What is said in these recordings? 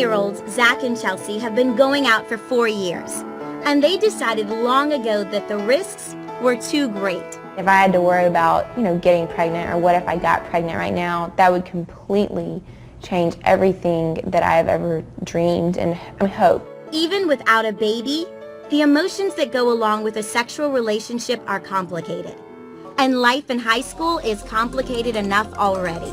20-year-olds Zach and Chelsea have been going out for 4 years, and they decided long ago that the risks were too great. If I had to worry about, getting pregnant, or what if I got pregnant right now, that would completely change everything that I have ever dreamed and hoped. Even without a baby, the emotions that go along with a sexual relationship are complicated. And life in high school is complicated enough already.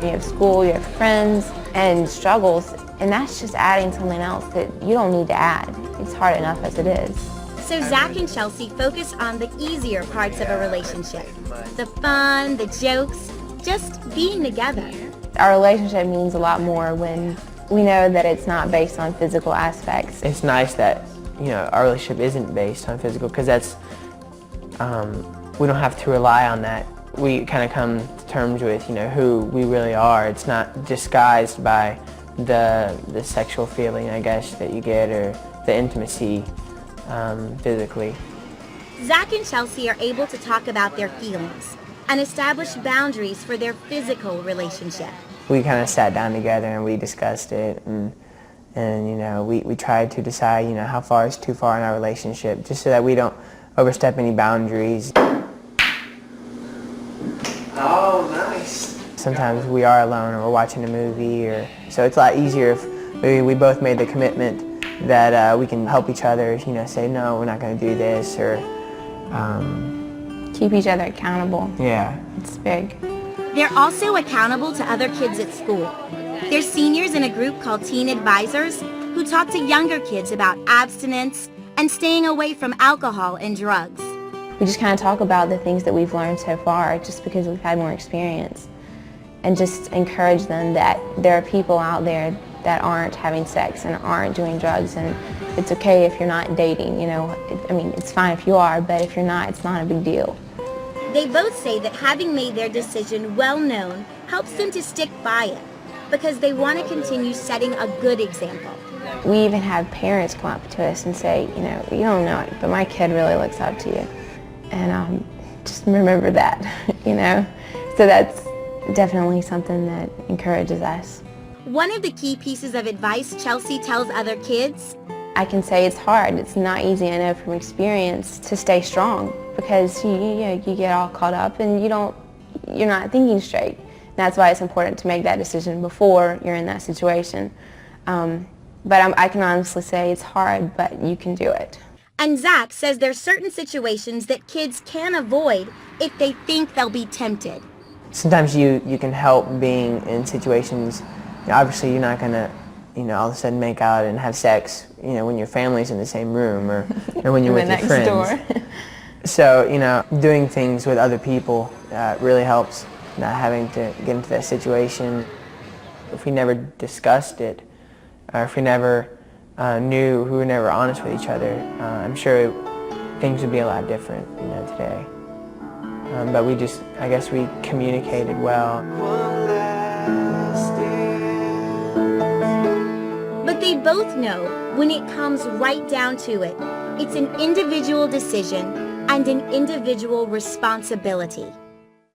You have school, you have friends, and struggles, and that's just adding something else that you don't need to add. It's hard enough as it is. So Zach and Chelsea focus on the easier parts of a relationship. The fun, the jokes, just being together. Our relationship means a lot more when we know that it's not based on physical aspects. It's nice that, our relationship isn't based on physical, because that's, we don't have to rely on that. We kind of come to terms with, who we really are. It's not disguised by the sexual feeling, I guess, that you get, or the intimacy physically. Zach and Chelsea are able to talk about their feelings and establish boundaries for their physical relationship. We kind of sat down together and we discussed it, and we tried to decide, how far is too far in our relationship, just so that we don't overstep any boundaries. Oh, nice. Sometimes we are alone, or we're watching a movie, so it's a lot easier if maybe we both made the commitment that we can help each other, say, no, we're not going to do this, or Keep each other accountable. Yeah. It's big. They're also accountable to other kids at school. They're seniors in a group called Teen Advisors who talk to younger kids about abstinence and staying away from alcohol and drugs. We just kind of talk about the things that we've learned so far just because we've had more experience, and just encourage them that there are people out there that aren't having sex and aren't doing drugs, and it's okay if you're not dating, it's fine if you are, but if you're not, it's not a big deal. They both say that having made their decision well known helps them to stick by it because they want to continue setting a good example. We even have parents come up to us and say, you don't know it, but my kid really looks up to you. And just remember that, So that's definitely something that encourages us. One of the key pieces of advice Chelsea tells other kids: I can say it's hard. It's not easy, I know from experience, to stay strong because you get all caught up and you're not thinking straight. That's why it's important to make that decision before you're in that situation. But I can honestly say it's hard, but you can do it. And Zach says there's certain situations that kids can avoid if they think they'll be tempted. Sometimes you can help being in situations, obviously you're not going to, all of a sudden make out and have sex, when your family's in the same room, or when you're with your friends. Door. So, doing things with other people really helps, not having to get into that situation. If we never discussed it, or if we never knew, we were never honest with each other, I'm sure things would be a lot different, today. But I guess we communicated well. But they both know when it comes right down to it, it's an individual decision and an individual responsibility.